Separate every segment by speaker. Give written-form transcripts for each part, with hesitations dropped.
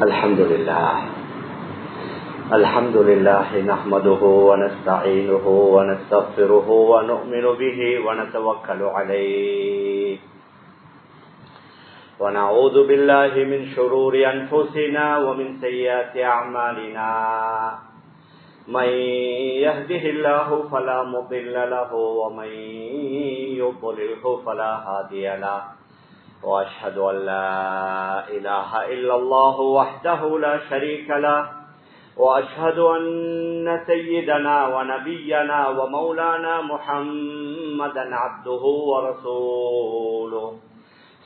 Speaker 1: الحمد لله نحمده ونستعينه ونستغفره ونؤمن به ونتوكل عليه ونعوذ بالله من شرور أنفسنا ومن سيئات أعمالنا من يهده الله فلا مضل له ومن يضلله فلا هادي له وأشهد أن لا إله إلا الله وحده لا شريك له وأشهد أن سيدنا ونبينا ومولانا محمدا عبده ورسوله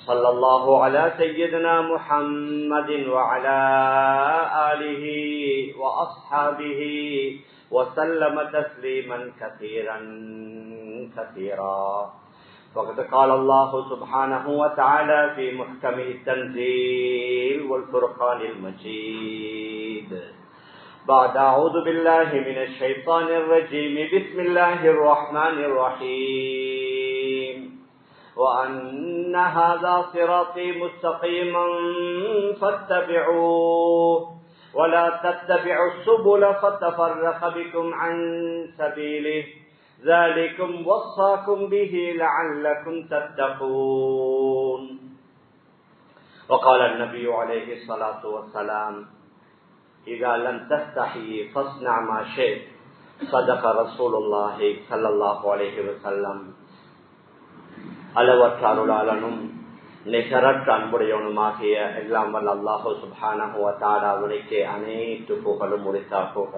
Speaker 1: صلى الله على سيدنا محمد وعلى آله وأصحابه وسلم تسليما كثيرا وقد قال الله سبحانه وتعالى في محكم التنزيل والفرقان المجيد بعد أعوذ بالله من الشيطان الرجيم بسم الله الرحمن الرحيم وأن هذا صراطي مستقيما فاتبعوه ولا تتبعوا السبل فتفرق بكم عن سبيله ذلكم وصاكم به لعلكم تتقون. وقال النبي عليه الصلاة والسلام إذا لم تستحي فاصنع ما شئت صدق رسول الله صلى الله عليه وسلم. அளவற்ற அருளாளனும் நிகரற்ற அன்புடையவனுமாகிய எல்லாம் வல்ல அல்லாஹு சுப்ஹானஹு வ தஆலா அவனுக்கே அனைத்து புகழும் உரித்தாகுக.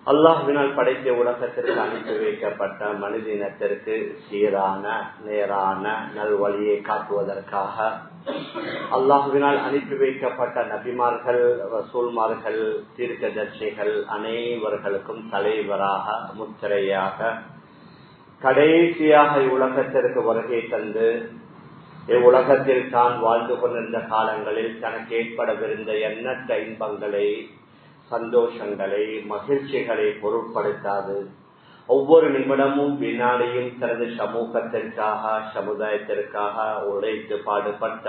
Speaker 1: அல்லாஹ்வினால் படைத்த உலகத்திற்கு அனுப்பி வைக்கப்பட்ட மனிதனத்திற்கு சீரான நேரான நல்வழியை காட்டுவதற்காக அல்லாஹ்வினால் அனுப்பி வைக்கப்பட்ட நபிமார்கள், ரசூல்மார்கள், தீர்க்கதரிசிகள் அனைவர்களுக்கும் தலைவராக முத்திரையாக கடைசியாக இவ்வுலகத்திற்கு வருகை தந்து இவ்வுலகத்தில் தான் வாழ்ந்து கொண்டிருந்த காலங்களில் தனக்கு ஏற்படவிருந்த எண்ணற்ற இன்பங்களை, சந்தோஷங்களை, மகிழ்ச்சிகளை பொருட்படுத்தாது ஒவ்வொரு நிமிடமும் வினாடியும் தனது சமூகத்திற்காக, சமுதாயத்திற்காக உழைத்து பாடுபட்ட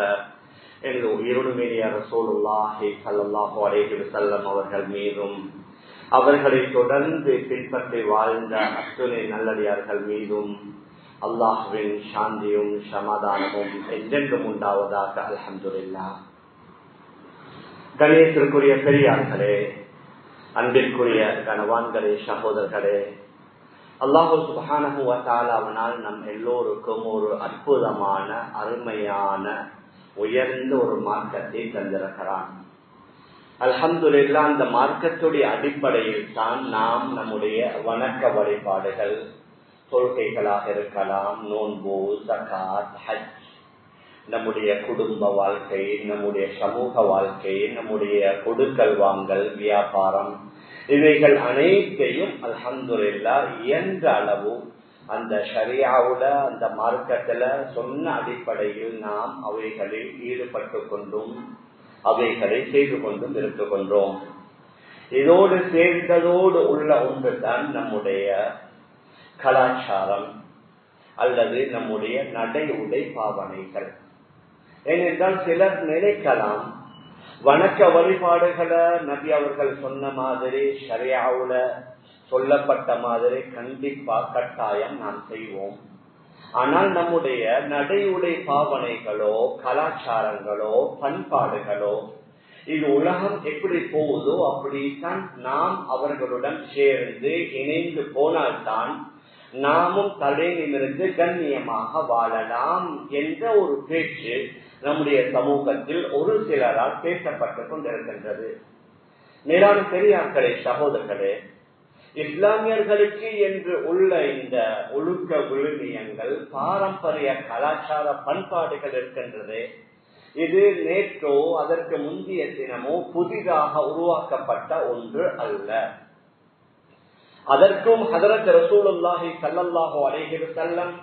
Speaker 1: எனது உயிருமைய ரசூலுல்லாஹி ஸல்லல்லாஹு அலைஹி வஸல்லம் அவர்கள் மீதும் அவர்களை தொடர்ந்து பின்பற்றி வாழ்ந்த அத்துணை நல்லடியார்கள் மீதும் அல்லாஹ்வின் சாந்தியும் சமாதானமும் என்றென்றும் உண்டாவதாக. அல்ஹம்துலில்லாஹ். கணேசருக்குரிய பெரியார்களே, அன்பிற்குரிய கனவான்களே, சகோதரர்களே, அல்லாஹு சுப்ஹானஹு வ தஆலாவினால் நம் எல்லோருக்கும் ஒரு அற்புதமான, அருமையான, உயர்ந்த ஒரு மார்க்கத்தை தந்திருக்கிறான். அல்ஹம்துலில்லாஹ். அந்த மார்க்கத்துடைய அடிப்படையில் தான் நாம் நம்முடைய வணக்க வழிபாடுகள், தொழுகைகளாக இருக்கலாம், நோன்பு, ஸகாத், ஹஜ், நம்முடைய குடும்ப வாழ்க்கை, நம்முடைய சமூக வாழ்க்கை, நம்முடைய கொடுக்கல் வாங்கல், வியாபாரம், இவைகள் அனைத்தையும் அல்ஹம்துலில்லாஹ் இயன்ற அளவு அந்த ஷரியாவுல, அந்த மார்க்கத்துல சொன்ன அடிப்படையில் நாம் அவைகளில் ஈடுபட்டு கொண்டும் அவைகளை செய்து கொண்டும் இருக்கின்றோம். இதோடு சேர்ந்ததோடு உள்ள ஒன்றுதான் நம்முடைய கலாச்சாரம் அல்லது நம்முடைய நடை உடை பாவனைகள். ஏனென்றால் சிலர் நினைக்கலாம், வணக்க வழிபாடுகளை நபி அவர்கள் சொன்ன மாதிரி, ஷரியாவுல சொல்லப்பட்ட மாதிரி கண்டிப்பா கட்டாயம் நாம் செய்வோம். ஆனால் நம்முடைய நடை உடை பாவனைகளோ, கலாச்சாரங்களோ, பண்பாடுகளோ, இது உலகம் எப்படி போகுதோ அப்படித்தான் நாம் அவர்களுடன் சேர்ந்து இணைந்து போனால்தான் நாமும் தலை நிமிர்ந்து கண்ணியமாக வாழலாம் என்ற ஒரு பேச்சு நம்முடைய சமூகத்தில் ஒரு சிலரால் பேசப்பட்டுக் கொண்டிருக்கின்றது. மேலான பெரியார்களே, சகோதரர்களே, இஸ்லாமியர்களுக்கு என்று உள்ள இந்த ஒழுக்க விழுமியங்கள், பாரம்பரிய கலாச்சார பண்பாடுகள் இருக்கின்றது. இது நேற்றோ அதற்கு முந்தைய தினமோ புதிதாக உருவாக்கப்பட்ட ஒன்று அல்ல. அதற்கும் ஹதரத் ரசூலுல்லாஹி ஸல்லல்லாஹு அலைஹி வஸல்லம்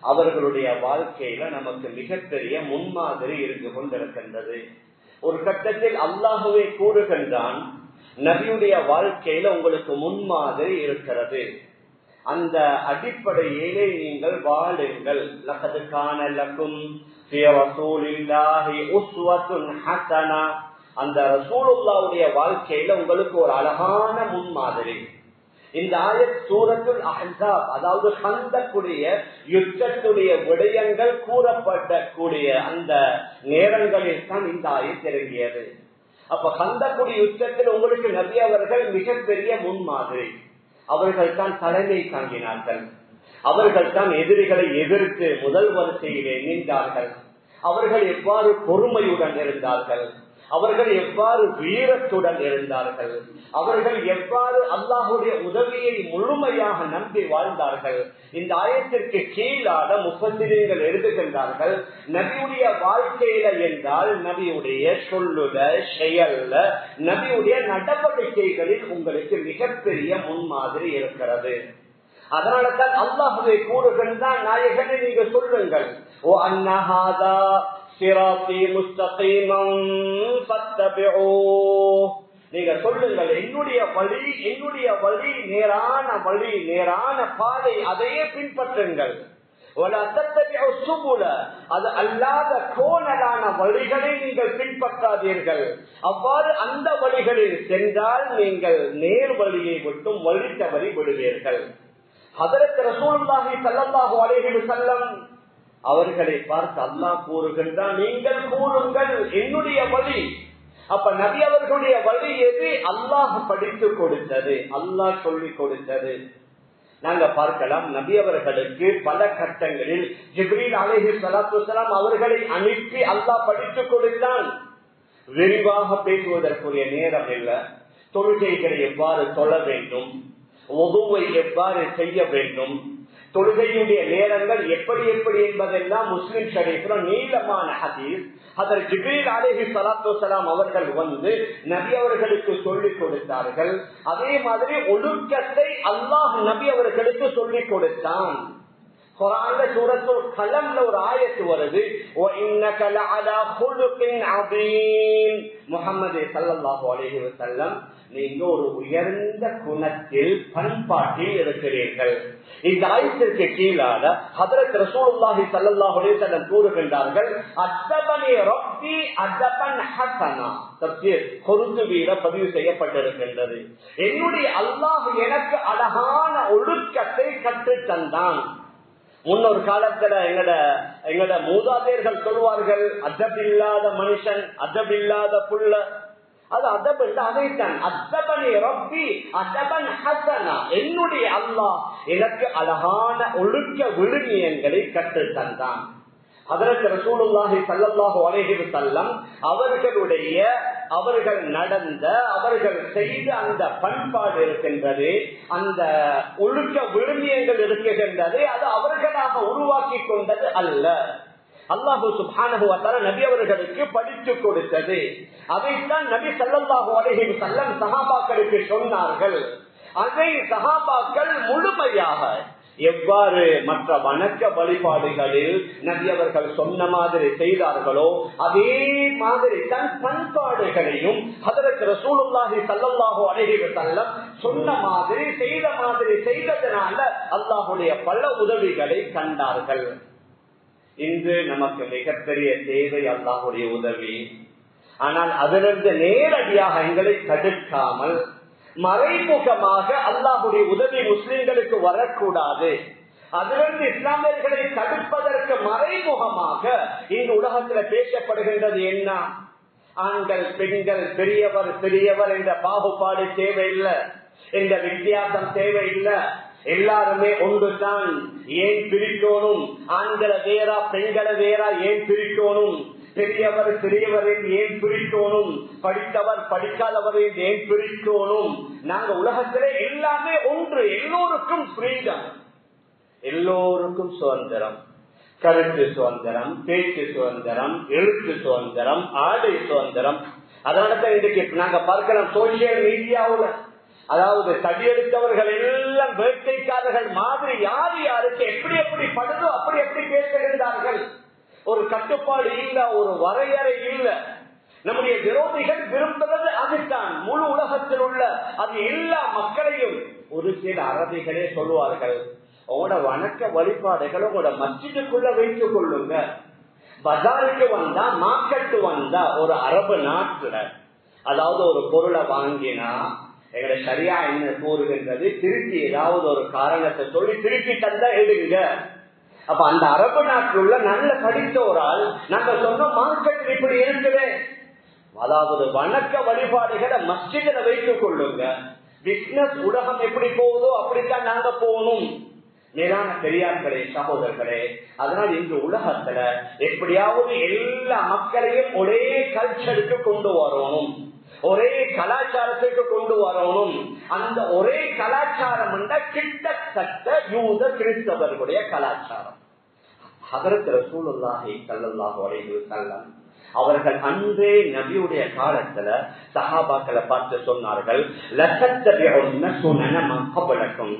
Speaker 1: அவர்களுடைய வாழ்க்கையில நமக்கு மிகப்பெரிய முன்மாதிரி இருந்து கொண்டிருக்கின்றது. ஒரு கட்டத்தில் அல்லாஹ்வே கூறுகின்றான், நபியுடைய வாழ்க்கையில உங்களுக்கு முன்மாதிரி இருக்கிறது, அந்த அடிப்படையிலே நீங்கள் வாழுங்கள். லகத் கான லக்கும் ஃபீ ரசூலில்லாஹி உஸ்வத்துன் ஹஸனா அந்த ரசூலுல்லாஹ்வுடைய வாழ்க்கையில உங்களுக்கு ஒரு அழகான முன்மாதிரி. இந்த ஆயத் சூரத்துல் அஹ்ஸாப், அதாவது கந்தக்குடைய யுத்தத்துடைய விடயங்கள் கூறப்படக்கூடிய அந்த நேரங்களில் தான் இந்த ஆயத் இறங்கியது. அப்ப கந்தக்குடி யுத்தத்தில் உங்களுக்கு நபி அவர்கள் மிகப்பெரிய முன்மாதிரி. அவர்கள் தான் தலைமை தாங்கினார்கள். அவர்கள் தான் எதிரிகளை எதிர்த்து முதல் வரிசையிலே நின்றார்கள். அவர்கள் எவ்வாறு பொறுமையுடன் இருந்தார்கள், அவர்கள் எவ்வாறு வீரத்துடன் இருந்தார்கள், அவர்கள் எவ்வாறு அல்லாஹுடைய உதவியை முழுமையாக நம்பி வாழ்ந்தார்கள். இந்த ஆயத்திற்கு கீழாக முஃபஸ்ஸிரீன்கள் எழுதுகின்றார்கள், நபியுடைய வாழ்க்கையில என்றால் நபியுடைய சொல்லுல செயல்ல நபியுடைய நடவடிக்கைகளில் உங்களுக்கு மிகப்பெரிய முன்மாதிரி இருக்கிறது. அதனால தான் அல்லாஹ்வே கூறுகின்றான், நாயகனை நீங்க சொல்லுங்கள், ஓ அன்னஹாதா சிராத்தி முஸ்தகீமன் ஃபத்தபிஊ, நீங்க சொல்லுங்கள் என்னுடைய வழி நேரான வழி, நேரான பாதை, அதையே பின்பற்றுங்கள். அது அல்லாத கோணலான வழிகளை நீங்கள் பின்பற்றாதீர்கள். அவ்வாறு அந்த வழிகளில் சென்றால் நீங்கள் நேர் வழியை விட்டும் வழி தவறி விடுவீர்கள். ஹதரத் ரசூலுல்லாஹி ஸல்லல்லாஹு அலைஹி வஸல்லம் அவர்களை பார்த்து அல்லாஹ் கூறுகின்றான், நீங்கள் கூறுங்கள் என்னுடைய வழி. அப்ப நபி அவர்களுடைய வழி எது? அல்லாஹ் படித்து கொடுத்தது, அல்லாஹ் சொல்லிக் கொடுத்தது. நாங்க பார்க்கலாம், நபி அவர்களுக்கு பல கட்டங்களில் ஜிப்ரீல் அலைஹிஸ்ஸலாத்து வஸலாம் அவர்களை அனுப்பி அல்லாஹ் படித்துக் கொடுத்தான். விரிவாக பேசுவதற்குரிய நேரம் இல்லை. தொழுகைகளை எவ்வாறு தொழ வேண்டும், உதுவை எவ்வாறு செய்ய வேண்டும், தொழுகையுடைய நேரங்கள் எப்படி எப்படி என்பதெல்லாம் முஸ்லிம் ஷரீஃப்ல நீளமான ஹதீஸ். அதற்கு ஜிப்ரீல் அலைஹிஸ்ஸலாத்து வஸலாம் அவர்கள் வந்து நபி அவர்களுக்கு சொல்லிக் கொடுத்தார்கள். அதே மாதிரி ஒழுக்கத்தை அல்லாஹ் நபி அவர்களுக்கு சொல்லிக் கொடுத்தான். குர்ஆன்ல சூரத்துல் கலம்ல ஒரு ஆயத்து வருது, வ இன்னக லஅலா குலுகின் அதீம், முஹம்மதே ஸல்லல்லாஹு அலைஹி வஸல்லம் நீங்க ஒரு உயர்ந்த குணத்தில் பண்பாட்டில் இருக்கிறீர்கள். இந்த ஆயத்திற்கு கீழாக ஹதரத் ரசூலுல்லாஹி ஸல்லல்லாஹு அலைஹி வஸல்லம் கூறுகின்றார்கள், அத்தபனி ரப்பி அதபன் ஹஸனா. தஃசீர் குர்துபியில பதிவு செய்யப்பட்டிருக்கின்றது, என்னுடைய அல்லாஹ் எனக்கு அழகான ஒழுக்கத்தை கற்றுத் தந்தான். முன்னொரு காலத்துல எங்கட மூதாதையர்கள் சொல்வார்கள், அதபில்லாத மனுஷன், அதபில்லாத புள்ள, அது அதப் என்று அதைத்தான் அத்தபனி ரப்பி அதபன் ஹஸனா, என்னுடைய அல்லாஹ் எனக்கு அழகான ஒழுக்க விழுமியங்களை கற்றுத் தந்தான். ஹதரத் ரசூலுல்லாஹி ஸல்லல்லாஹு அலைஹி வஸல்லம் அவர்கள் நடந்த, அவர்கள் செய்த அந்த பண்பாடு இருக்கின்றது, அந்த ஒழுக்க விழுமியங்கள் இருக்கின்றது, அது அவர்களாக உருவாக்கி கொண்டது அல்ல. அல்லாஹு சுப்ஹானஹு வ தஆலா நபி அவர்களுக்கு படித்துக் கொடுத்தது. அதைத்தான் நபி ஸல்லல்லாஹு அலைஹி வஸல்லம் சஹாபாக்களுக்கு சொன்னார்கள். அதை சஹாபாக்கள் முழுமையாக எவ்வாறு மற்ற வணக்க வழிபாடுகளில் நபி அவர்கள் சொன்ன மாதிரி செய்தார்களோ அதே மாதிரி தன் பண்பாடுகளையும் ஹதரத் ரசூலுல்லாஹி ஸல்லல்லாஹு அலைஹி வஸல்லம் சொன்ன மாதிரி செய்ததனால அல்லாஹ்வுடைய பல உதவிகளை கண்டார்கள். இன்று நமக்கு மிகப்பெரிய தேவை அல்லாஹ்வுடைய உதவி. ஆனால் அதிலிருந்து நேரடியாக எங்களை தடுக்காமல் மறைமுகமாக அல்லாஹ்வுடைய உதவி முஸ்லிம்களுக்கு வரக்கூடாது. அதிலிருந்து இஸ்லாமியர்களை தடுப்பதற்கு மறைமுகமாக இந்த உலகத்தில் பேசப்படுகின்றது என்ன? ஆண்கள் பெண்கள், பெரியவர் சிறியவர் என்ற பாகுபாடு தேவையில்லை, என்ற வித்தியாசம் தேவையில்லை, எல்லாருமே ஒன்றுதான். ஏன் பிரிக்கணும்? ஆண்களை வேறா பெண்களை வேறா ஏன் பிரிக்கணும்? பெரியவர் சிறியவரின் ஏன் பிரிக்கணும்? படித்தவர் படிக்காதவரின் ஏன் பிரிக்கணும்? நாங்க உலகத்திலே எல்லாமே ஒன்று, எல்லோருக்கும் ஃப்ரீடம், எல்லோருக்கும் சுதந்திரம், கருத்து சுதந்திரம், பேச்சு சுதந்திரம், எழுத்து சுதந்திரம், ஆடை சுதந்திரம். அதனால இன்றைக்கு நாங்க பார்க்கலாம் சோசியல் மீடியாவுல, அதாவது தடியெடுத்தவர்கள் எல்லாம் வேட்டைக்காரர்கள் மாதிரி யாரு யாருக்கு எப்படி எப்படி படுதோ அப்படி எப்படி பேசுகின்றார்கள். ஒரு கட்டுப்பாடு இல்ல, ஒரு வரையறை இல்ல. நம்முடைய விரோதிகள் விரும்புவது அதுதான். முழு உலகத்தில் உள்ள அது எல்லா மக்களையும் ஒரு சில அரபிகளே சொல்லுவார்கள், உங்களோட வணக்க வழிபாடுகளை உங்களோட மஸ்ஜிதுக்குள்ள வைத்துக் கொள்ளுங்க. பஜாருக்கு வந்தா, மார்க்கெட்டு வந்தா, ஒரு அரபு நாட்டுல அதாவது ஒரு பொருளை வாங்கினா எங்களை சரியா என்ன கூறுகின்றது, திருப்பி ஏதாவது ஒரு காரணத்தை சொல்லி திருப்பி தந்தா எடுங்க. அப்ப அந்த அரபு நாட்டில் உள்ள நல்ல படித்த ஒரு ஆள் நாங்க சொன்ன மார்க்கெட் இப்படி இருக்குது, அதாவது வணக்க வழிபாடுகளை மஸ்ஜிதில வைத்துக் கொள்ளுங்க. பிசினஸ் உலகம் எப்படி போகுதோ அப்படித்தான் நாங்க போகணும். மேலான பெரியார்களே, சகோதரர்களே, அதனால் இன்று உலகத்துல எப்படியாவது எல்லா மக்களையும் ஒரே கல்ச்சருக்கு கொண்டு வரணும், ஒரே கலாச்சாரத்துக்கு கொண்டு வரணும். அந்த ஒரே கலாச்சாரம் கிட்டத்தட்ட யூத கிறிஸ்தவர்களுடைய கலாச்சாரம். ஹதரத் ரசூலுல்லாஹி ஸல்லல்லாஹு அலைஹி வஸல்லம் அவர்கள் அன்றே நபியுடைய காலத்துல சஹாபாக்களை பார்த்து சொன்னார்கள், லதத்தபிஉன்ன சுனன மன் கப்லக்கும்,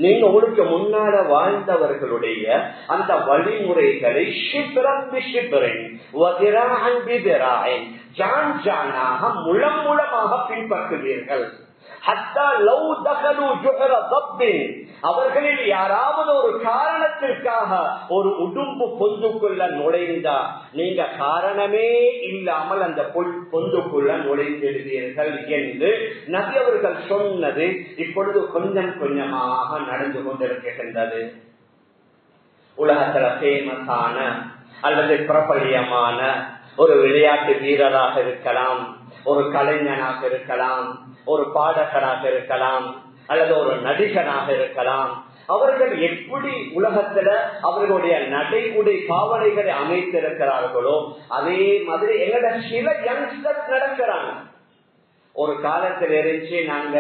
Speaker 1: நீங்க உங்களுக்கு முன்னால வாழ்ந்தவர்களுடைய அந்த வழிமுறைகளை ஷிப்ரன் பிஷிப்ரின் வதிராஅன் பிதிராஇன் ஜான் ஜானாக முலம் மூலமாக பின்பற்றுவீர்கள். அவர்களில் யாராவது ஒரு காரணத்திற்காக ஒரு உடும்பு பொந்துக்குள்ள நுழைந்தா நீங்க காரணமே இல்லாமல் அந்த பொந்துக்குள்ள நுழைந்திடுவீர்கள் என்று நபி அவர்கள் சொன்னது இப்பொழுது கொஞ்சம் கொஞ்சமாக நடந்து கொண்டிருக்கின்றது. உலகத்துல ஃபேமஸான அல்லது பிரபலியமான ஒரு விளையாட்டு வீரராக இருக்கலாம், ஒரு கலைஞனாக இருக்கலாம், ஒரு பாடகராக இருக்கலாம், அல்லது ஒரு நடிகனாக இருக்கலாம். அவர்கள் எப்படி உலகத்துல அவர்களுடைய நடைமுறை பாவனைகளை அமைத்திருக்கிறார்களோ அதே மாதிரி எங்களோட சில யங்ஸ்டர்ஸ் நடக்கிறாங்க. ஒரு காலத்தில் இருந்துச்சு நாங்க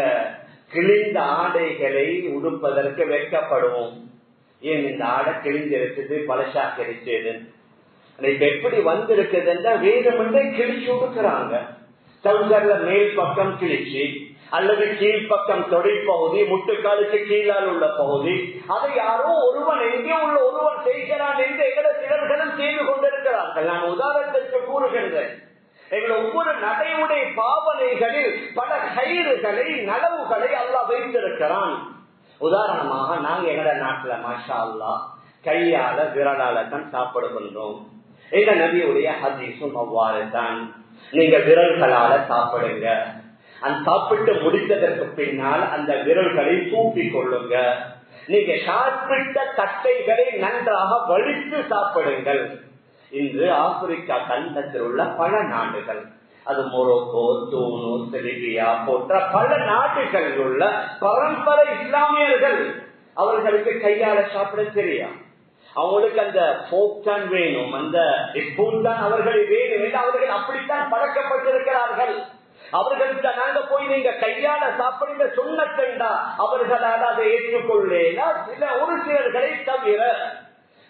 Speaker 1: கிழிந்த ஆடைகளை உடுப்பதற்கு வெட்கப்படுவோம். ஏன் இந்த ஆடை கிழிஞ்சிருக்குது, பழசா கிடைச்சது. இப்ப எப்படி வந்திருக்குதுன்னா வேதமண்டை கிழிச்சு கொடுக்கிறாங்க. சவுசர்ல மேல் பக்கம் கிழிச்சு அல்லது கீழ்பக்கம் தொடைப்பகுதி, முட்டுக்காலுக்கு கீழால் உள்ள பகுதி, அதை யாரோ ஒருவன் எங்கே உள்ள ஒருவன் செய்கிறான் என்று எங்களை சிலர்களும் செய்து கொண்டிருக்கிறார்கள். நான் உதாரணத்திற்கு கூறுகின்றேன். எங்களை ஒவ்வொரு நடைமுறை பாவனைகளில் பல கயிறுகளை நலவுகளை அல்லாஹ் வைத்திருக்கிறான். உதாரணமாக நாங்க எங்கட நாட்டுல மாஷா அல்லாஹ் கையால விரலால தான் சாப்பிடுகின்றோம். எங்க நபியுடைய ஹதீஸும் அவ்வாறு தான். நீங்க விரல்களால சாப்பிடுங்க, அந்த சாப்பிட்டு முடித்ததற்கு பின்னால் அந்த விரல்களை தூக்கிக் கொள்ளுங்க. நீங்க சாப்பிட்ட தட்டைகளை நன்றாக வலித்து சாப்பிடுங்கள். இன்று ஆப்பிரிக்கா கண்டத்தில் உள்ள பல நாடுகள், அது மொரோக்கோ, தூனூஸ், லிபியா போன்ற பல நாடுகளில் உள்ள பரம்பரை இஸ்லாமியர்கள் அவர்களுக்கு கையால சாப்பிட தெரியும். அவங்களுக்கு அந்த போக் தான் வேணும், அந்த ஸ்பூன் தான் அவர்கள் வேணும் என்று அவர்கள் அப்படித்தான் பழக்கப்பட்டிருக்கிறார்கள். அவர்களுக்கு நாங்க போய் நீங்க கையால சாப்பிடுங்க சொன்னா அவர்களால் அதை ஏற்றுக்கொள்ளேனா சில ஒரு சிலர்களை தவிர.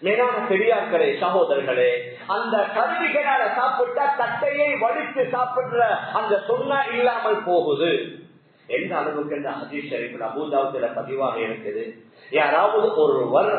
Speaker 1: மேலான பெரியார்களே, சகோதரர்களே, அந்த கருவிகளால சாப்பிட்டா தட்டையை வலித்து சாப்பிடுற அந்த சொன்னா இல்லாமல் போகுது. எந்த அளவுக்கு இந்த ஹதீஸ் ஷரீஃப்ல அபூ தாவூதுல பதிவாக இருக்குது. யாராவது ஒருவர்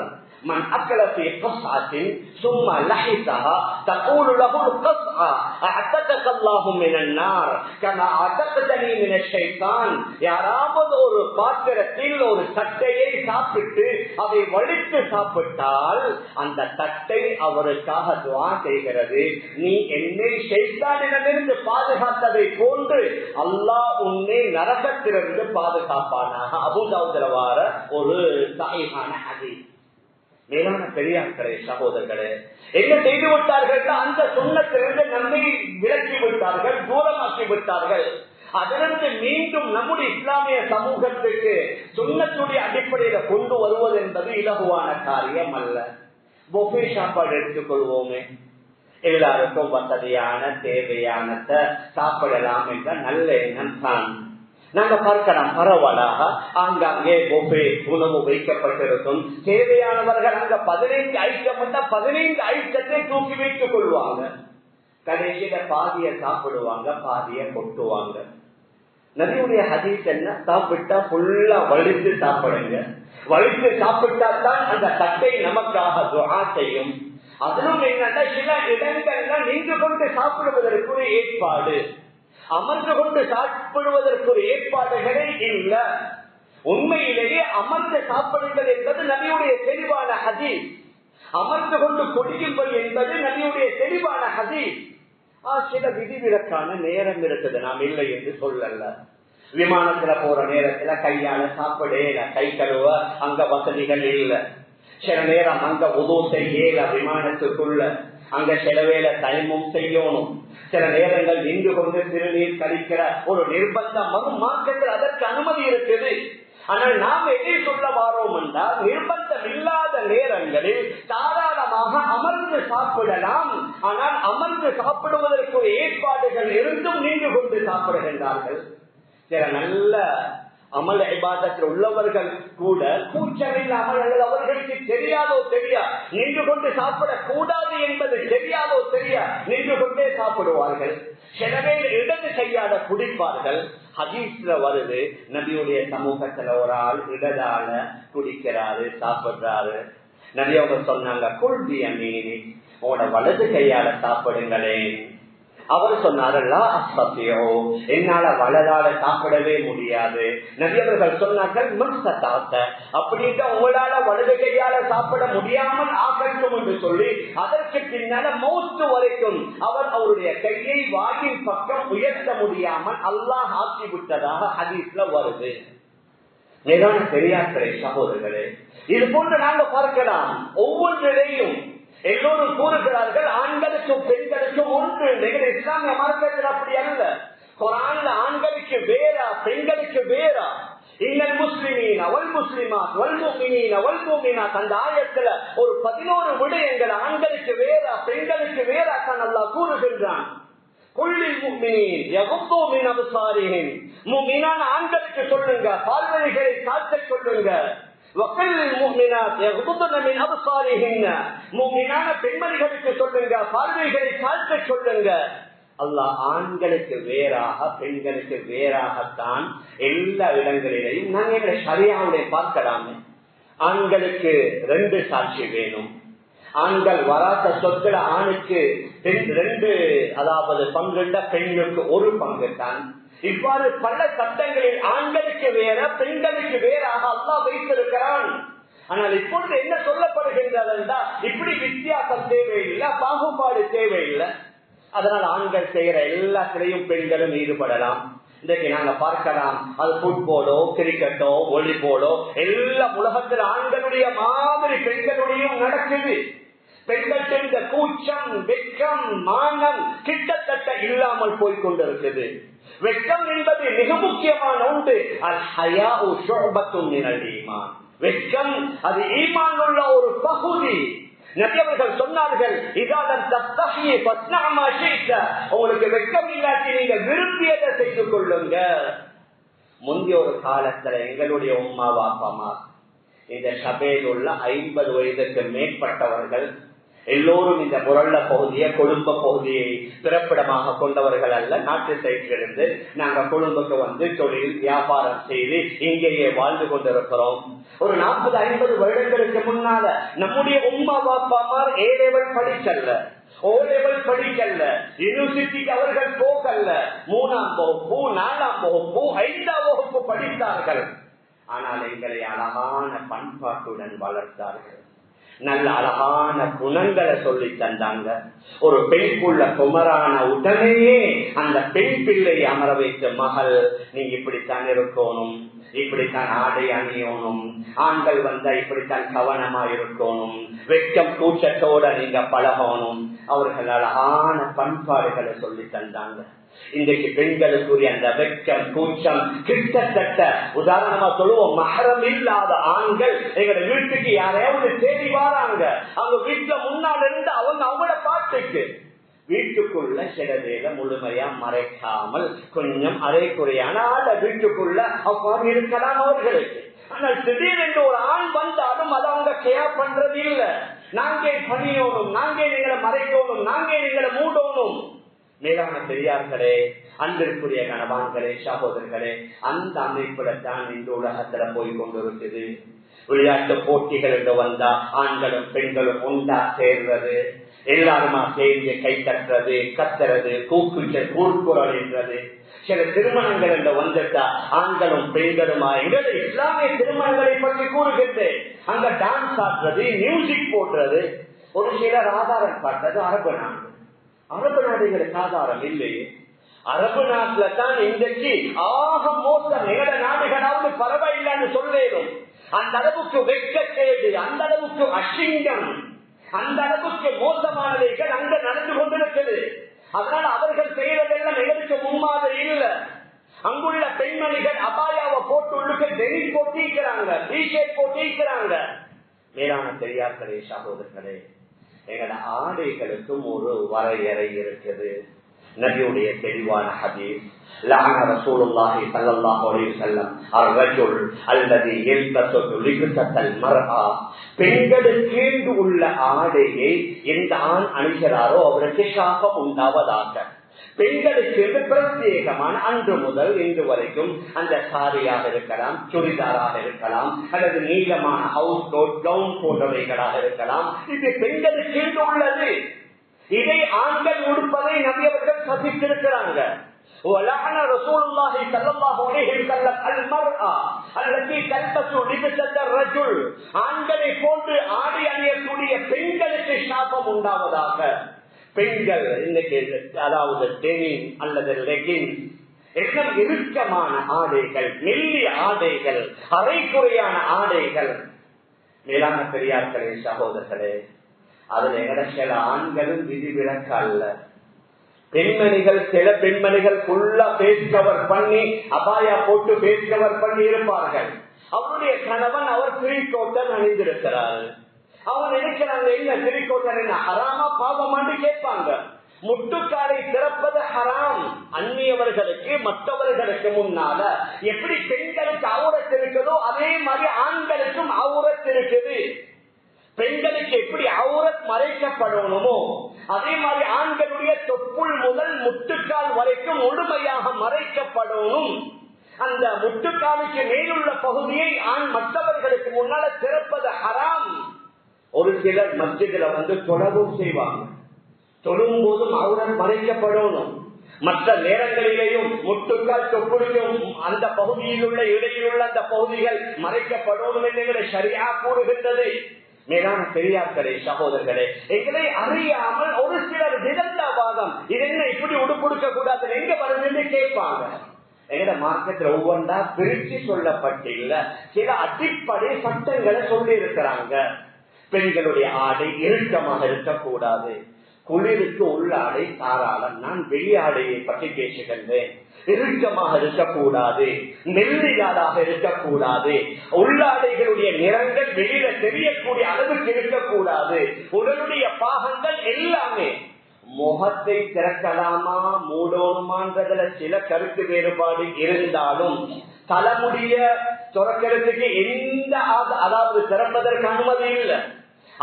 Speaker 1: من أكل في قصعة ثم لحسها تقول له القصعة أعتقك الله من النار كما أعتقتني من الشيطان. யாராவது ஒரு பாத்திரத்தில் ஒரு தட்டையை சாப்பிட்டு அதை வலித்து சாப்பிட்டால் அந்த தட்டை அவருக்காக துஆ செய்கிறது, நீ என்னை ஷைத்தானிடமிருந்து பாதுகாத்ததை போன்று அல்லாஹ் உன்னை நரகத்திலிருந்து பாதுகாப்பானாக. அபூ தாவூதுல வார ஒரு சஹீஹான ஹதீஸ். மேலான பெரியார்களே, சகோதரர்களே, என்ன செய்து விட்டார்கள்? அந்த சுன்னத்திலிருந்து நம்மை விலக்கி விட்டார்கள், தூரமாக்கி விட்டார்கள். அதிலிருந்து மீண்டும் நம்முடைய இஸ்லாமிய சமூகத்துக்கு சுன்னத்துடைய அடிப்படையில கொண்டு வருவது என்பது இலகுவான காரியம் அல்ல. பொஃபே சாப்பாடு எடுத்துக்கொள்வோமே, எல்லாருக்கும் வசதியான தேவையானத சாப்பிடலாம் என்ற நல்ல எண்ணம் தான். நாங்க பார்க்கலாம், பரவலாக ஆங்காங்கே பொஃபே உணவு வைக்கப்பட்டிருக்கும். தேவையானவர்கள் அங்க 15 ஐட்டம் 15 ஐட்டத்தை தூக்கி வைத்துக் கொள்வாங்க. கடைசியில பாதிய சாப்பிடுவாங்க, பாதிய கொட்டுவாங்க. நபியுடைய ஹதீஸ் என்ன? சாப்பிட்டா ஃபுல்லா வலித்து சாப்பிடுங்க. வலித்து சாப்பிட்டால்தான் அந்த தட்டை நமக்காக துஆ செய்யும். அதிலும் என்னன்னா சில இடங்கள்ல நின்று கொண்டு சாப்பிடுவதற்கு ஒரு ஏற்பாடு, அமர்ந்து கொண்டு சாப்பிடுவதற்கு ஏற்பாடுகளே இல்ல. உண்மையிலேயே அமர்ந்து சாப்பிடுங்கள் என்பது நபியுடைய தெளிவான ஹதீஸ். அமர்ந்து கொண்டு கொடியுங்கள் என்பது நபியுடைய தெளிவான ஹதீஸ். சில விதிவிலக்கான நேரம் இருக்குது, நாம் இல்லை என்று சொல்லல. விமானத்துல போற நேரத்துல கையால சாப்பிடல, கை கழுவ அங்க வசதிகள் இல்ல. சில நேரம் அங்க உதவு செய்யல, விமானத்துக்குள்ள அங்க சில வேலை டைமும் செய்யணும். சில நேரங்கள் நின்று கொண்டு சிறுநீர் கழிக்கிற ஒரு நிர்பந்தம் வரும் மார்க்கத்தில் அதற்கு அனுமதி இருக்குது. ஆனால் நாம் எதை சொல்ல வாரோம் என்றால், நிர்பந்தம் இல்லாத நேரங்களில் தாராளமாக அமர்ந்து சாப்பிடலாம். ஆனால் அமர்ந்து சாப்பிடுவதற்கு ஏற்பாடுகள் இருந்தும் நின்று கொண்டு சாப்பிடுகின்றார்கள். சில நல்ல அமல் இபாதத்தில் உள்ளவர்கள் கூட கூச்சமில்லாமல், அவர்களுக்கு தெரியாதோ தெரியா நின்று கொண்டு சாப்பிடக்கூடாது என்பது தெரியாதோ தெரியா நின்று கொண்டே சாப்பிடுவார்கள். எனவே இடது கையால குடிப்பார்கள். ஹதீஸ்ல வருது, நபியுடைய சமூகத்துல ஒரு ஆள் இடதால குடிக்கிறாரு, சாப்பிடுறாரு. நபி அவங்க சொன்னாங்க, குல்பி அமீனி, உங்களோட வலது கையால சாப்பிடுங்களேன். அவர் சொன்னாரல்ல, அஸ்ஸபியோ, என்னால வலதால சாப்பிடவே முடியாது. நபி அவர்கள் சொன்னார்கள், மஸ்ததாத்த, அப்படின்ட்டு உங்களால வலது கையால சாப்பிட முடியாமல் ஆகட்டும் என்று சொல்லி அதற்கு பின்னால மௌத்து வரைக்கும் அவர் அவருடைய கையை வாயின் பக்கம் உயர்த்த முடியாமல் அல்லாஹ் ஆக்கி விட்டதாக ஹதீஸ்ல வருது. மேலான பெரியார்களே, சகோதரர்களே, இது போன்று நாங்க பார்க்கலாம். ஒவ்வொன்றிலையும் எல்லோரும் கூறுகிறார்கள், ஆண்களுக்கும் பெண்களுக்கும் ஒன்று. இஸ்லாமிய மார்க்கத்தில் அப்படி அல்ல. குர்ஆன்ல ஆண்களுக்கு வேறா, பெண்களுக்கு வேறா. இன்னல் முஸ்லிமீன வல் முஸ்லிமாத் வல் முஃமினீன வல் முஃமினாத், அந்த ஆயத்துல ஒரு 11 விடயங்கள் ஆண்களுக்கு வேறா, பெண்களுக்கு வேறா தான் அல்லாஹ் கூறுகின்றான். குல்லில் முஃமினீன் யகுது மின் அப்சாரிஹிம், முஃமினான ஆண்களுக்கு சொல்லுங்க, பார்வைகளை தாழ்த்த சொல்லுங்க. பெண்மணிகளுக்கு சொல்லுங்க, பார்வைகளை தாழ்த்த சொல்லுங்க. அல்லாஹ் ஆண்களுக்கு வேறாக பெண்களுக்கு வேறாகத்தான் எல்லா இடங்களிலையும் நாங்கள் ஷரியாவுடைய பார்க்கலாமே. ஆண்களுக்கு 2 சாட்சி வேணும். ஆண்கள் வராத சொற்கள் ஆணுக்கு 2, அதாவது பங்குண்ட பெண்களுக்கு 1 பங்கு தான். இவ்வாறு பல சட்டங்களில் ஆண்களுக்கு வேற பெண்களுக்கு வேறாக அல்லாஹ் வைத்திருக்கிறான். ஆனால் இப்பொழுது என்ன சொல்லப்படுகின்றது என்றால், இப்படி வித்தியாசம் தேவையில்லை, பாகுபாடு தேவையில்லை. அதனால் ஆண்கள் செய்யற எல்லாத்திலையும் பெண்களும் ஈடுபடலாம். இன்றைக்கு நாங்க பார்க்கலாம், அது ஃபுட்பாலோ கிரிக்கெட்டோ வாலிபாலோ எல்லா உலகத்தில் ஆண்களுடைய மாதிரி பெண்களுடையும் நடக்குது. பெண்கள் சென்ற கூச்சம், வெட்கம், மானம் கிட்டத்தட்ட இல்லாமல் போய்கொண்டிருக்குது. வெட்கம் என்பது மிக முக்கியமான ஒன்று. அல் ஹயாஉ ஷுஅபத்துன் மினல் ஈமான், வெட்கம் அது ஈமான் உள்ள ஒரு பகுதி. நபி அவர்கள் சொன்னார்கள், இதாலம் தஸ்தஹி ஃபஸ்னா மா ஷி'த, உங்களுக்கு வெட்கம் இல்லாட்டி நீங்க விரும்பியதை செய்து கொள்ளுங்க. முந்தைய ஒரு காலத்துல எங்களுடைய உம்மா வாப்பாமா, இந்த சபையில் உள்ள 50 வயதுக்கு மேற்பட்டவர்கள் எல்லோரும் இந்த முரள்ள பகுதியை, கொழும்ப பகுதியை பிறப்பிடமாக கொண்டவர்கள் அல்ல. நாட்டு சைட்டிலிருந்து நாங்க கொழும்புக்கு வந்து தொழில் வியாபாரம் செய்து இங்கேயே வாழ்ந்து கொண்டிருக்கிறோம். ஒரு 40-50 வருடங்களுக்கு முன்னால நம்முடைய உம்மா பாப்பாமார் A level படிக்கல்ல, O level படிக்கல்ல, யூனிவர்சிட்டிக்கு அவர்கள் போகல்ல. 3ஆம் வகுப்பு, 4ஆம் வகுப்பு, 5ஆம் வகுப்பு படித்தார்கள். ஆனால் எங்களை அழகான பண்பாட்டுடன் வளர்த்தார்கள். நல்ல அழகான குணங்களை சொல்லி தந்தாங்க. ஒரு பெண்குள்ள குமரான உடனேயே அந்த பெண் பிள்ளை அமர வைத்த மகள், நீங்க இப்படித்தான் இருக்கணும், இப்படித்தான் ஆடை அணியணும், ஆண்கள் வந்தா இப்படித்தான் கவனமா இருக்கணும், வெட்கம் கூச்சத்தோட நீங்க பழகணும். அவர்கள் அழகான பண்பாடுகளை சொல்லி தந்தாங்க. இன்றைக்கு பெண்களுக்குரிய அந்த வெட்கம் கூச்சம் கிட்டத்தட்ட, உதாரணமா சொல்லுவோம், மஹரம் இல்லாத ஆண்கள் எங்க வீட்டுக்கு யாரையாவது தேடி வராங்க, அவங்க வீட்டுல முன்னால் இருந்து அவங்க அவங்கள பாட்டுக்கு வீட்டுக்குள்ள சில வேலை முழுமையா மறைக்காமல் கொஞ்சம் அரைக்குறையான வீட்டுக்குள்ள அவ்வாறு இருக்கலாம் அவர்களுக்கு. ஆனால் திடீரென்று ஒரு ஆண் வந்தாலும் அதை அவங்க கேர் பண்றது இல்லை. நாங்கே பணியோனும், நாங்கே நீங்களை மறைக்கணும், நாங்கே நீங்களை மூடணும். மேலான பெரியார்களே, அன்பிற்குரிய கணவான்களே, சகோதரர்களே, அந்த அமைப்புலத்தான் இந்த உலகத்துல போய் கொண்டிருக்குது. விளையாட்டு போட்டிகள் என்று வந்தா ஆண்களும் பெண்களும் ஒன்றா சேர்றது, எல்லாருமா சேர்ந்து கை தட்டுறது, கத்துறது, கூக்குரல் என்றது. சில திருமணங்கள் என்று வந்துட்டா ஆண்களும் பெண்களுமா, எங்களை இஸ்லாமிய திருமணங்களை பற்றி கூறுகின்றேன். அங்க டான்ஸ் ஆடுறது, மியூசிக் போடுறது, ஒரு சிலர் ஆதாரம் காட்டுறது அரபு நாடு. அரபு நாடுகளுக்கு ஆதாரம் இல்லையே. அரபு நாட்டுல தான் இன்றைக்கு ஆக மோசம். எங்கட நாடுகளாவது பரவாயில்லைன்னு சொல்லேடும். அந்த அளவுக்கு வெட்கக்கேடு, அந்த அளவுக்கு அசிங்கம், அந்த அளவுக்கு மோசமானவைகள் அங்க நடந்து கொண்டிருக்கிறது. அதனால அவர்கள் செய்வதெல்லாம் எங்களுக்கு முன்மாதிரி இல்ல. அங்குள்ள பெண்மணிகள் அபாயாவை போட்டு உள்ளுக்கு டெனிம் போட்டிக்கிறாங்க, டிஷர்ட் போட்டிக்கிறாங்க. மேலான பெரியார்களே, சகோதரர்களே, எங்களோட ஆடைகளுக்கும் ஒரு வரையறை இருக்குது. நபியுடைய தெளிவான ஹதீஸ், லஅன ரசூலுல்லாஹி ஸல்லல்லாஹு அலைஹி வஸல்லம் அர்-ரஜுல் அல்லதி யல்பஸு லிப்ஸத்தல் மர்ஆ, பெண்களுக்கு உள்ள ஆடையை எந்த ஆண் அணிகிறாரோ அவருக்கு சாபம் உண்டாவதாக. பெண்களுக்கு பிரத்யேகமான அன்று முதல் இன்று வரைக்கும் அந்த சாரியாக இருக்கலாம், சுடிதாராக இருக்கலாம், அல்லது நீளமான ஹவுஸ் கோட், கவுன் போன்றவைகளாக இருக்கலாம். இது பெண்களுக்கு உள்ளது. இதை ஆண்கள் உடுப்பதை நபி அவர்கள் சபித்திருக்கிறாங்க. وَلَعَنَ رَسُولُ اللَّهِ صَلَّى اللَّهُ عَلَيْهِ وَسَلَّمَ الْمَرْأَةَ الَّتِي تَلْبَسُ لِبْسَةَ الرَّجُلِ, ஆண்களை போன்று ஆடை அணியக்கூடிய பெண்களுக்கு சாபம் உண்டாவதாக. பெண்கள் இன்னைக்கு அதாவது டெனிம் அல்லது லெகின்ஸ், எல்லாம் இறுக்கமான ஆடைகள், மெல்லிய ஆடைகள், அரைக்குறையான ஆடைகள். மேலான பெரியார்களே, சகோதரர்களே, அதுல எங்கட சில ஆண்களும் விதிவிலக்கு அல்ல. பெண்மணிகள், சில பெண்மணிகள் ஃபுல்லா பேஸ் கவர் பண்ணி அபாயா போட்டு பேஸ் கவர் பண்ணி இருப்பார்கள். அவருடைய கணவன் அவர் திரிகோட்டன் அணிந்திருக்கிறார். அவங்க நினைக்கிறாங்க, என்ன திரிகோட்டன் என்ன ஹராமா பாவமான்னு கேட்பாங்க. முட்டுக்காலை திறப்பது ஹராம். அந்நியவர்களுக்கு, மற்றவர்களுக்கு முன்னால எப்படி பெண்களுக்கு அவுரத் இருக்குதோ அதே மாதிரி ஆண்களுக்கும் அவுரத் இருக்குது. பெண்களுக்கு எப்படி அவுரத் மறைக்கப்படணுமோ அதே மாதிரி ஆண்களுடைய தொப்புள் முதல் முட்டுக்கால் வரைக்கும் முழுமையாக மறைக்கப்படணும். அந்த முட்டுக்காலுக்கு மேலுள்ள பகுதியை ஆண் மற்றவர்களுக்கு முன்னால திறப்பது ஹராம். ஒரு சிலர் மஸ்ஜிதுல தொழவும் செய்வாங்க. தொழும் போதும் அவுரத் மறைக்கப்படணும். மற்ற நேரங்களிலேயும் முட்டுக்கால் தொப்புளுக்கும் அந்த பகுதியில் உள்ள இடையில் உள்ள அந்த பகுதிகள் மறைக்கப்படணும் என்று ஷரியா கூறுகின்றது. மேலான பெரியார்களே, சகோதரர்களே, எங்களை அறியாமல் ஒரு சிலர் விதந்தாவாதம், இது என்ன இப்படி உடுப்புடுக்க கூடாது எங்க வருதுன்னு கேட்பாங்க. எங்கட மார்க்கத்தில் ஒவ்வொன்றா பிரிச்சு சொல்லப்பட்டில்ல, சில அடிப்படை சட்டங்களை சொல்லி இருக்கிறாங்க. பெண்களுடைய ஆடை இறுக்கமாக இருக்கக்கூடாது. குளிருக்கு உள்ள ஆடை தாராளம். நான் வெளி ஆடையை பற்றி பேசுகின்றேன். இறுக்கமாக இருக்கக்கூடாது, மெல்லியாடாக இருக்கக்கூடாது. உள்ளாடைகளுடைய நிறங்கள் வெளியில தெரியக்கூடிய அளவுக்கு இருக்கக்கூடாது. உடலுடைய பாகங்கள் எல்லாமே, முகத்தை திறக்கலாமா மூடணுமான்றதுல சில கருத்து வேறுபாடு இருந்தாலும் தலைமுடிய துறக்கிறதுக்கு எந்த அதாவது திறப்பதற்கு அனுமதி இல்லை.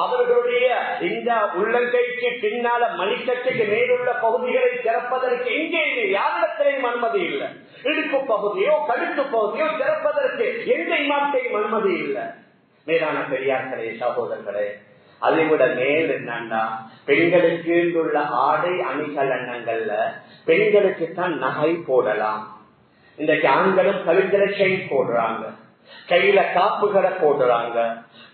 Speaker 1: அவர்களுடைய இந்த உள்ளங்கைக்கு பின்னால மணிக்கட்டுக்கு மேலுள்ள பகுதிகளை திறப்பதற்கு எங்கே யாரிடத்திலையும் அனுமதி இல்லை. இடுப்பு பகுதியோ கழுத்து பகுதியோ திறப்பதற்கு எந்த இமாம்கையும் அனுமதி இல்லை. மேலான பெரியார்களே, சகோதரர்களே, அதை விட மேல் என்னன்னா, பெண்களுக்கு உள்ள ஆடை அணிகலன்கள்ல பெண்களுக்கு தான் நகை போடலாம். இன்றைக்கு ஆண்களும் கழுத்துல செயின் போடுறாங்க, கையில காப்புகளை போடுறாங்க,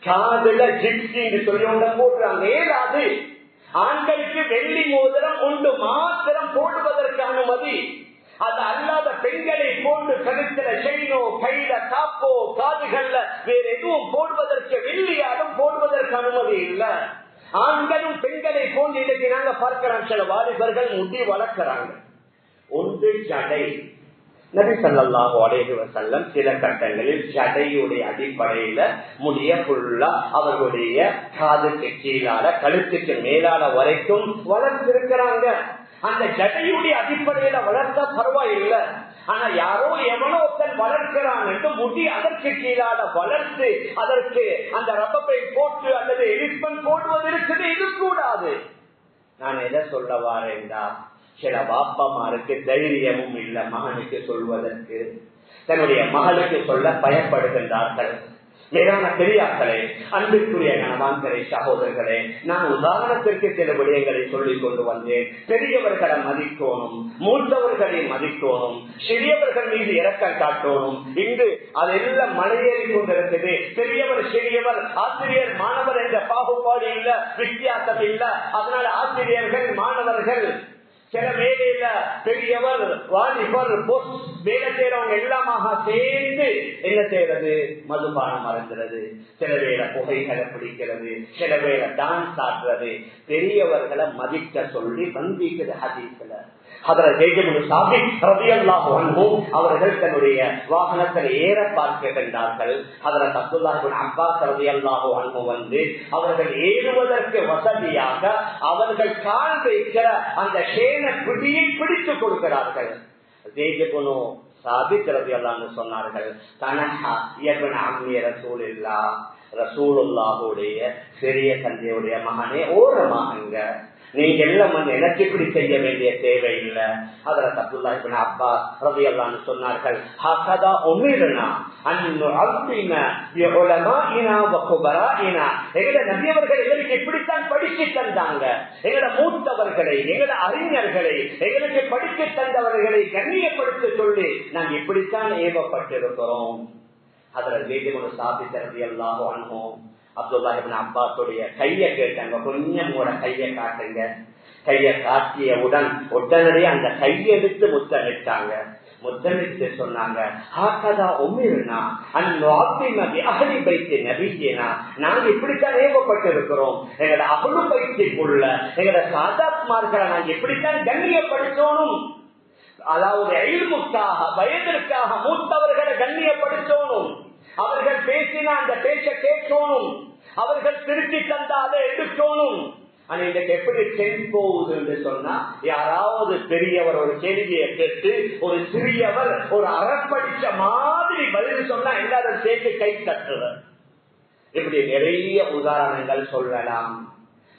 Speaker 1: காதுல ஜிப்சி சொல்லி ஒன்றை போடுறாங்க. ஏதாவது ஆண்களுக்கு வெள்ளி மோதிரம் ஒன்று மாத்திரம் போடுவதற்கு அனுமதி. அது அல்லாத பெண்களை போன்று கழுத்துல செயினோ கையில காப்போ காதுகள்ல வேற எதுவும் போடுவதற்கு, வெள்ளியாலும் போடுவதற்கு அனுமதி இல்லை. ஆண்களும் பெண்களை போன்று இன்னைக்கு நாங்க பார்க்கிறோம். சில வாலிபர்கள் முடி வளர்க்கிறாங்க. ஒன்று ஜடை. நபி ஸல்லல்லாஹு அலைஹி வஸல்லம் சில கட்டங்களில் ஜடையுடைய அடிப்படையில முடிய ஃபுல்லா அவர்களுடைய காதுக்கு கீழால கழுத்துக்கு மேலால வரைக்கும் வளர்த்திருக்கிறாங்க. அந்த ஜடையுடைய அடிப்படையில வளர்த்தா பரவாயில்லை. ஆனா யாரோ எவனோ ஒருத்தன் வளர்க்கிறான் என்று முடி அதற்கு கீழால வளர்த்து அதற்கு அந்த ரப்பரை போட்டு அல்லது எலிஸ்பன் போடுவது இருக்குது. இது கூடாது. நான் எதை சொல்ல வாரேன்டா, சில பாப்பமாருக்கு தைரியமும் இல்ல மகனுக்கு சொல்வதற்கு. தன்னுடைய மகளுக்கு சொல்ல பயப்படுகின்றார்கள். மேலான பெரியார்களே, அன்பிற்குரிய கணவான்களே, சகோதரர்களே, நான் உதாரணத்திற்கு சில விடயங்களை சொல்லிக் கொண்டு வந்தேன். பெரியவர்களை மதிக்கணும், மூத்தவர்களை மதிக்கணும், சிறியவர்கள் மீது இரக்கம் காட்டணும். இன்று அதெல்லாம் மலையேறி கொண்டிருக்குது. பெரியவர் சிறியவர், ஆசிரியர் மாணவர் என்ற பாகுபாடு இல்ல, வித்தியாசம் இல்ல. அதனால ஆசிரியர்கள் மாணவர்கள் சில வேலையில பெரியவர் வாலிபர் வேலை செய்யறவங்க எல்லாமாக சேர்ந்து என்ன செய்யறது, மதுபானம் மறந்துறது, சில வேலை புகைகளை பிடிக்கிறது, சில வேலை டான்ஸ் ஆடுறது. பெரியவர்களை மதிக்க சொல்லி வந்திக்குது ஹதீஸ்ல. அவர்கள் தன்னுடைய வாகனத்தில் ஏற பார்க்கின்றார்கள். வந்து அவர்கள் ஏறுவதற்கு வசதியாக அவர்கள் கால் வைக்கிற அந்த சேன பிடியை பிடித்துக் கொடுக்கிறார்கள். சொன்னார்கள், ரசூலுல்லாஹுடைய சிறிய தந்தையுடைய மகனே ஓரமாகுங்க, நீங்க எல்லாம் எனக்கு இப்படி செய்ய வேண்டிய தேவை இல்லை. ஹஜ்ரத் அப்துல்லாஹ் இப்னு அப்பாஸ் ரலியல்லாஹு அன்ஹு சொன்னார்கள், ஹகதா உமிர்னா அன் நுஅத்திம பிஉலமாஇனா வ குபராஇனா. எங்க நபி அவர்கள் எங்களுக்கு இப்படித்தான் படிச்சு தந்தாங்க. எங்கட மூத்தவர்களை, எங்கட அறிஞர்களை, எங்களுக்கு படித்து தந்தவர்களை கண்ணியப்படுத்த சொல்லி நாங்க இப்படித்தான் ஏவப்பட்டிருக்கிறோம். ஹஜ்ரத் ஸைத் இப்னு சாபித் ரலியல்லாஹு அன்ஹு அப்துல்லாஹ் இப்னு அப்பாஸுடைய கையை கேட்டாங்க, கொஞ்சம் கூட கையை காட்டுங்க. கையை காட்டியவுடன் உடனடியே அந்த கையை எடுத்து முத்தமிட்டாங்க. முத்தமிட்டு சொன்னாங்க, நாங்க இப்படித்தான் ஏவப்பட்டிருக்கிறோம். எங்களோட அகுலு பைத்திற்குள்ள எங்களோட சாதாத்மார்களை நாங்க இப்படித்தான் கண்ணியப்படுத்தணும். அதாவது இல்முக்காக, வயதிற்காக மூத்தவர்களை கண்ணியப்படுத்தணும். அவர்கள் பேசினா அந்த பேச்ச கேட்கணும். அவர்கள் திருச்சி தந்தா அதை எடுக்கணும். ஆனா இன்றைக்கு எப்படி சென் போகுது என்று சொன்னா, யாராவது பெரியவர் ஒரு கேள்வியை கேட்டு ஒரு சிறியவர் ஒரு அறப்படிச்ச மாதிரி பதில் சொன்னா எல்லாரும் சேர்த்து கை தட்டுவர். இப்படி நிறைய உதாரணங்கள் சொல்லலாம்.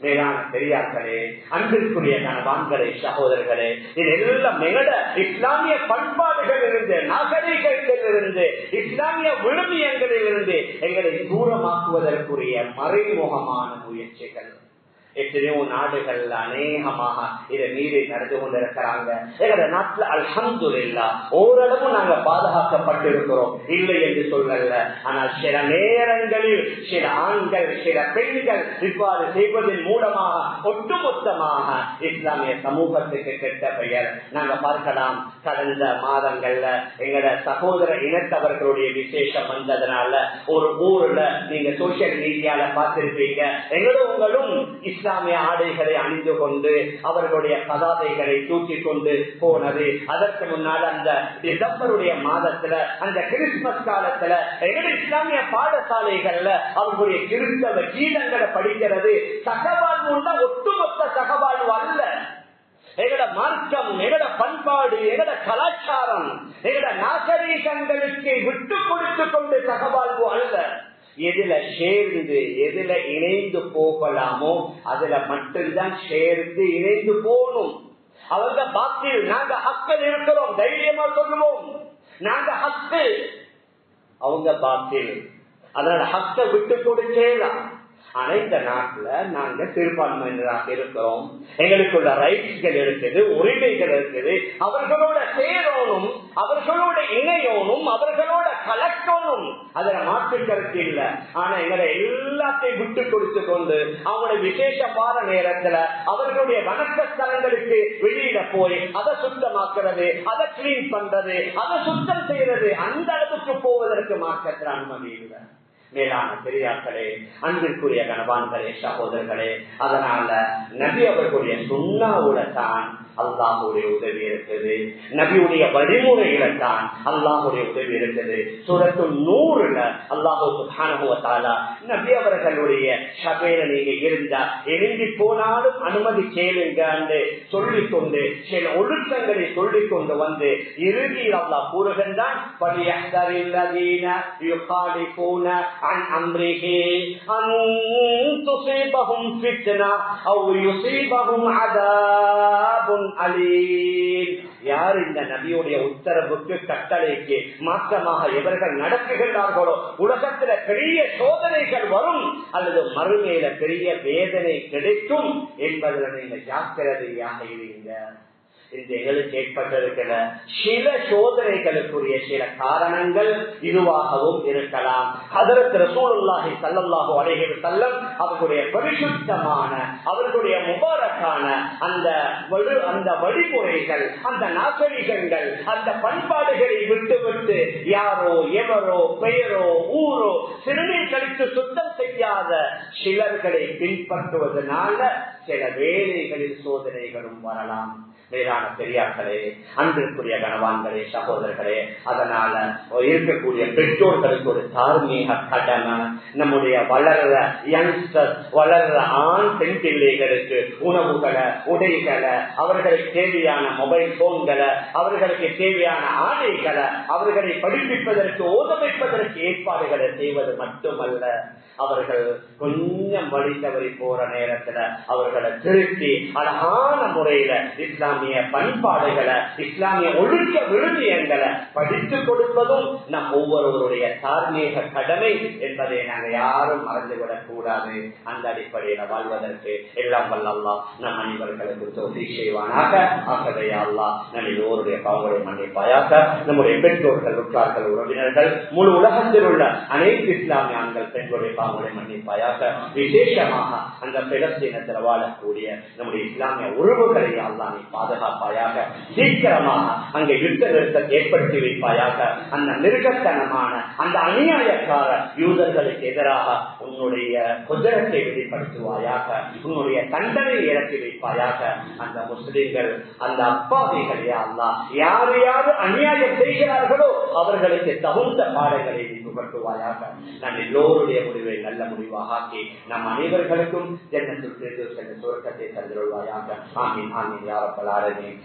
Speaker 1: மேலான பெரியார்களே, அன்பிற்குரிய கணவான்களே, சகோதரர்களே, இது எல்லாம் எங்கட இஸ்லாமிய பண்பாடுகள் இருந்து, நாகரிகத்தில் இருந்து, இஸ்லாமிய விழுமியங்களில் இருந்து எங்களை தூரமாக்குவதற்குரிய மறைமுகமான முயற்சிகள். எத்தனையோ நாடுகள் அநேகமாக இதை மீறி நடந்து கொண்டிருக்கிறாங்க. எங்களோட நாட்டில் அல்ஹம்துலில்லாஹ் ஓரளவு நாங்க பாதுகாக்கப்பட்டிருக்கிறோம், இல்லை என்று சொல்லல. ஆனால் சில நேரங்களில் சில ஆண்கள், சில பெண்கள் இவ்வாறு செய்வதன் மூலமாக ஒட்டுமொத்தமாக இஸ்லாமிய சமூகத்துக்கு கெட்ட பெயர் நாங்க பார்க்கலாம். கடந்த மாதங்கள்ல எங்களோட சகோதர இனத்தவர்களுடைய விசேஷம் வந்ததுனால ஒரு ஊர்ல நீங்க சோசியல் மீடியால பார்த்திருப்பீங்க, எங்களும் இஸ்லாமிய ஆடைகளை அணிந்து கொண்டு அவர்களுடைய பதாதைகளை தூக்கி கொண்டு போனது. அதற்கு முன்னால் அந்த டிசம்பருடைய மாதத்துல, அந்த கிறிஸ்துமஸ் காலத்துல எங்களுடைய இஸ்லாமிய பாடசாலைகள்ல அவர்களுடைய கிறிஸ்தவ கீதங்களை படிக்கிறது. சகவாழ்வு ஒட்டுமொத்த சகவாழ்வு அல்ல. எங்கட மார்க்கம், எங்கட பண்பாடு, எங்கட கலாச்சாரம், எங்கட நாகரீகங்களுக்கு விட்டு கொடுத்து கொண்டு சகவாழ்வு அல்ல. எதுல சேர்ந்து எதுல இணைந்து போகலாமோ அதுல மட்டும்தான் சேர்ந்து இணைந்து போகணும். அவங்க பாத்தில் நாங்க ஹக்கில் இருக்கிறோம், தைரியமா சொல்லுவோம், நாங்க ஹக்கு, அவங்க பாத்தில். அதனால ஹக்க விட்டு கொடுக்கலாம். ஆனா இந்த நாட்டுல நாங்க சிறுபான்மையினராக இருக்கிறோம், எங்களுக்குள்ள ரைட்ஸ்கள் இருக்குது, உரிமைகள் இருக்குது. அவர்களோட சேரணும், அவர்களோட இணையணும், அவர்களோட கலக்கணும், அதுல மாற்று கருத்து இல்ல. ஆனா எங்களை எல்லாத்தையும் விட்டு கொடுத்து கொண்டு அவங்களுடைய விசேஷம் வார நேரத்துல அவர்களுடைய வணக்க ஸ்தலங்களுக்கு வெளியில போய் அதை சுத்தமாக்குறது, அதை கிளீன் பண்றது, அதை சுத்தம் செய்யறது, அந்த அளவுக்கு போவதற்கு மாற்றத்தில் அனுமதி இல்லை. மேலான பெரியார்களே, அன்பிற்குரிய கணவான்களே, சகோதரர்களே, அதனால நபி அவர்களுடைய சுன்னாவுல தான் அல்லாஹுடைய உதவி இருக்குது, நபியுடைய வழிமுறையில தான் அல்லாஹுடைய உதவி இருக்குது. சூரத்து நூறுல அல்லாஹு சுப்ஹானஹு வ தஆலா நபி அவர்களுடைய சபையில நீங்க இருந்தா எழுந்தி போனாலும் அனுமதி கேளுங்க சொல்லிக் கொண்டு சில ஒழுக்கங்களை சொல்லிக் கொண்டு வந்து இறுதியில் அல்லாஹ் கூறுகின்றான், عن أمره أن تصيبهم فتنة أو يصيبهم عذاب أليم. யார் இந்த நபியுடைய உத்தரவுக்கு கட்டளைக்கு மாற்றமாக எவர்கள் நடக்குகின்றார்களோ உலகத்துல பெரிய சோதனைகள் வரும் அல்லது மறுமையில பெரிய வேதனை கிடைக்கும் என்பதில் நீங்க ஜாக்கிரதையாக இருங்க. இந்த எங்களுக்கு ஏற்பட்டிருக்கிற சில சோதனைகளுக்குரிய சில காரணங்கள் இதுவாகவும் இருக்கலாம். ஹதரத் ரசூலுல்லாஹி ஸல்லல்லாஹு அலைஹி வஸல்லம் அவர்களுடைய பரிசுத்தமான அவர்களுடைய முபாரக்கான அந்த வழிமுறைகள், அந்த நாகரிகங்கள், அந்த பண்பாடுகளை விட்டு யாரோ எவரோ பெயரோ ஊரோ சிறுநீர் கழித்து சுத்தம் செய்யாத சிலர்களை பின்பற்றுவதனால சில வேலைகளில் சோதனைகளும் வரலாம். வேறான பெரியார்களே, அன்பிற்குரிய கணவான்களே, சகோதரர்களே, அதனால இருக்கக்கூடிய பெற்றோர்களுக்கு ஒரு தார்மீக கடமை. நம்முடைய வளர்ற யங்ஸ்டர், வளர்ற ஆண் பெண் பிள்ளைகளுக்கு உணவுகளை, உடைகளை, அவர்களுக்கு தேவையான மொபைல் போன்களை, அவர்களுக்கு தேவையான ஆடைகளை, அவர்களை படிப்பிப்பதற்கு ஓத வைப்பதற்கு ஏற்பாடுகளை செய்வது மட்டுமல்ல, அவர்கள் கொஞ்சம் வழி தவறி போற நேரத்துல அவர்களை திருத்தி அழகான முறையில இஸ்லாமிய பண்பாடுகளை, இஸ்லாமிய ஒழுக்க விழுமியங்களை படித்துக் கொடுப்பதும் நம் ஒவ்வொருவருடைய தார்மீக கடமை என்பதை நாங்கள் யாரும் மறந்துவிடக் கூடாது. அந்த அடிப்படையில வாழ்வதற்கு எல்லாம் வல்ல அல்லாஹ் நம் அனைவர்களுக்கு தௌஃபீக் செய்வானாக. ஆகவே அல்லாஹ் நம் எல்லோருடைய பாவங்களை மன்னிப்பாயாக. நம்முடைய பெற்றோர்கள், உற்றார்கள், உறவினர்கள், முழு உலகத்தில் உள்ள அனைத்து இஸ்லாமிய ஆண்கள் பெண்களுடைய பாவங்களை மன்னிப்பாயாக. விசேஷமாக அந்த பிலஸ்தீனத்தில் வாழக்கூடிய நம்முடைய இஸ்லாமிய உறவுகளை அல்லாஹ் நீ பாதுகாப்பாயாக. சீக்கிரமாக அங்கே யுத்த நிறுத்தம் ஏற்படுத்தி வைப்பாயாக. அந்த மிருகத்தனமான அந்த அநியாயக்கார யூதர்களுக்கு எதிராக உன்னுடைய குதிரத்தை வெளிப்படுத்துவாயாக. உன்னுடைய தண்டனை இறக்கி வைப்பாயாக. அந்த முஸ்லிம்கள், அந்த அப்பாவிகளே அல்லாஹ் யார் யார் அநியாயம் செய்கிறார்களோ அவர்களுக்கு தகுந்த பாடங்களை நீ புகட்டுவாயாக. நம் எல்லோருடைய முடிவை நல்ல முடிவாக ஆக்கி நம் அனைவர்களுக்கும் ஜன்னத்துல் ஃபிர்தௌஸ் என்ற சுவர்க்கத்தை தந்திருவாயாக. ஆமீன் ஆமீன் யா ரப்பல் ஆலமீன்.